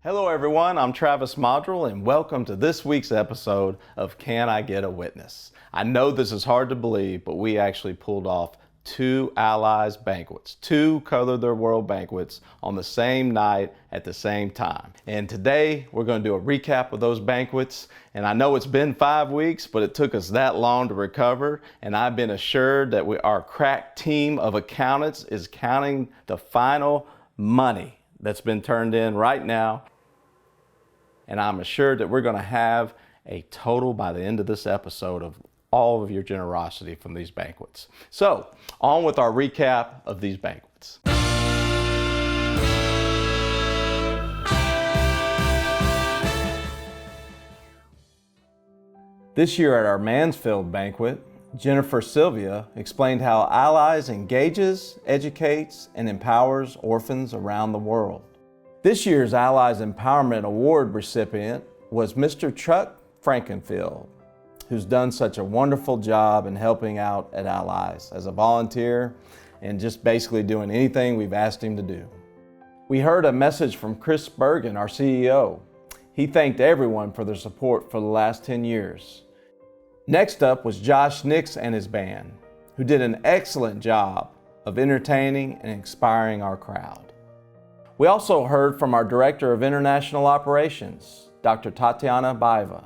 Hello everyone, I'm Travis Modrell and welcome to this week's episode of Can I Get a Witness? I know this is hard to believe, but we actually pulled off two Allies banquets, two Color Their World banquets on the same night at the same time. And today we're going to do a recap of those banquets. And I know it's been 5 weeks, but it took us that long to recover. And I've been assured that our crack team of accountants is counting the final money that's been turned in right now. And I'm assured that we're going to have a total by the end of this episode of all of your generosity from these banquets. So, on with our recap of these banquets. This year at our Mansfield banquet, Jennifer Sylvia explained how Allies engages, educates, and empowers orphans around the world. This year's Allies Empowerment Award recipient was Mr. Chuck Frankenfield, who's done such a wonderful job in helping out at Allies as a volunteer and just basically doing anything we've asked him to do. We heard a message from Chris Bergen, our CEO. He thanked everyone for their support for the last 10 years. Next up was Josh Nix and his band, who did an excellent job of entertaining and inspiring our crowd. We also heard from our Director of International Operations, Dr. Tatiana Baiva.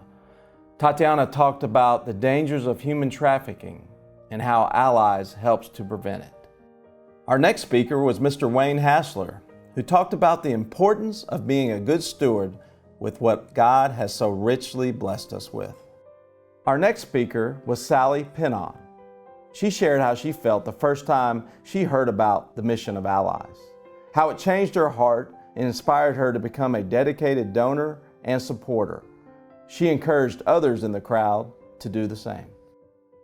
Tatiana talked about the dangers of human trafficking and how Allies helps to prevent it. Our next speaker was Mr. Wayne Hassler, who talked about the importance of being a good steward with what God has so richly blessed us with. Our next speaker was Sally Pinnon. She shared how she felt the first time she heard about the mission of Allies, how it changed her heart and inspired her to become a dedicated donor and supporter. She encouraged others in the crowd to do the same.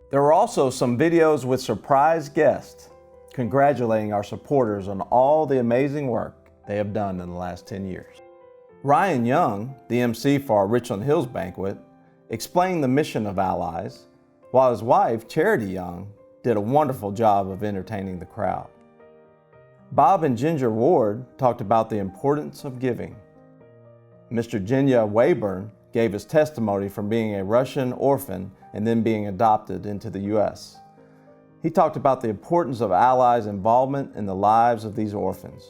There were also some videos with surprise guests congratulating our supporters on all the amazing work they have done in the last 10 years. Ryan Young, the MC for our Richland Hills banquet, explained the mission of Allies, while his wife, Charity Young, did a wonderful job of entertaining the crowd. Bob and Ginger Ward talked about the importance of giving. Mr. Genya Wayburn gave his testimony from being a Russian orphan and then being adopted into the U.S. He talked about the importance of Allies' involvement in the lives of these orphans.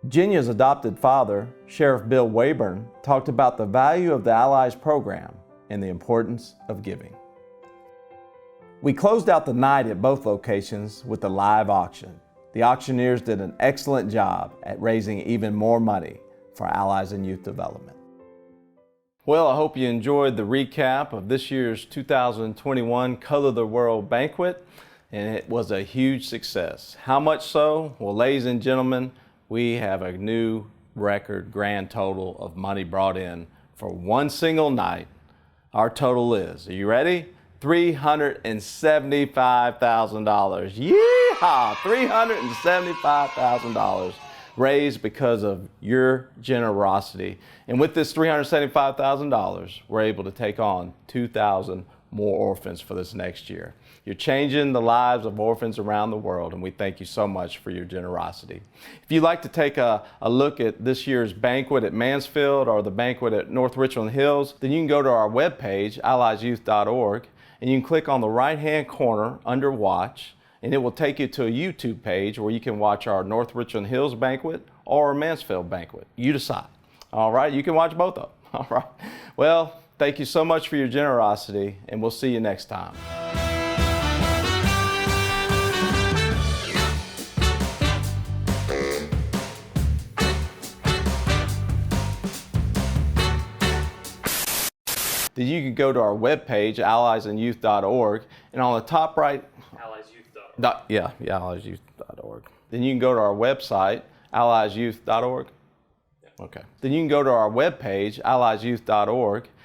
Genya's adopted father, Sheriff Bill Wayburn, talked about the value of the Allies program and the importance of giving. We closed out the night at both locations with a live auction. The auctioneers did an excellent job at raising even more money for Allies in Youth Development. Well, I hope you enjoyed the recap of this year's 2021 Color the World banquet, and it was a huge success. How much so? Well, ladies and gentlemen, we have a new record grand total of money brought in for one single night. Our total is, are you ready? $375,000. Yeehaw! $375,000 raised because of your generosity. And with this $375,000, we're able to take on 2,000 more orphans for this next year. You're changing the lives of orphans around the world, and we thank you so much for your generosity. If you'd like to take a look at this year's banquet at Mansfield or the banquet at North Richland Hills, then you can go to our webpage, alliesyouth.org, and you can click on the right-hand corner under Watch, and it will take you to a YouTube page where you can watch our North Richland Hills banquet or our Mansfield banquet. You decide. All right, you can watch both of them. All right. Well, thank you so much for your generosity, and we'll see you next time. Then you can go to our webpage, alliesandyouth.org, and on the top right, alliesyouth.org. Then you can go to our website, alliesyouth.org. Okay. Then you can go to our webpage, alliesyouth.org,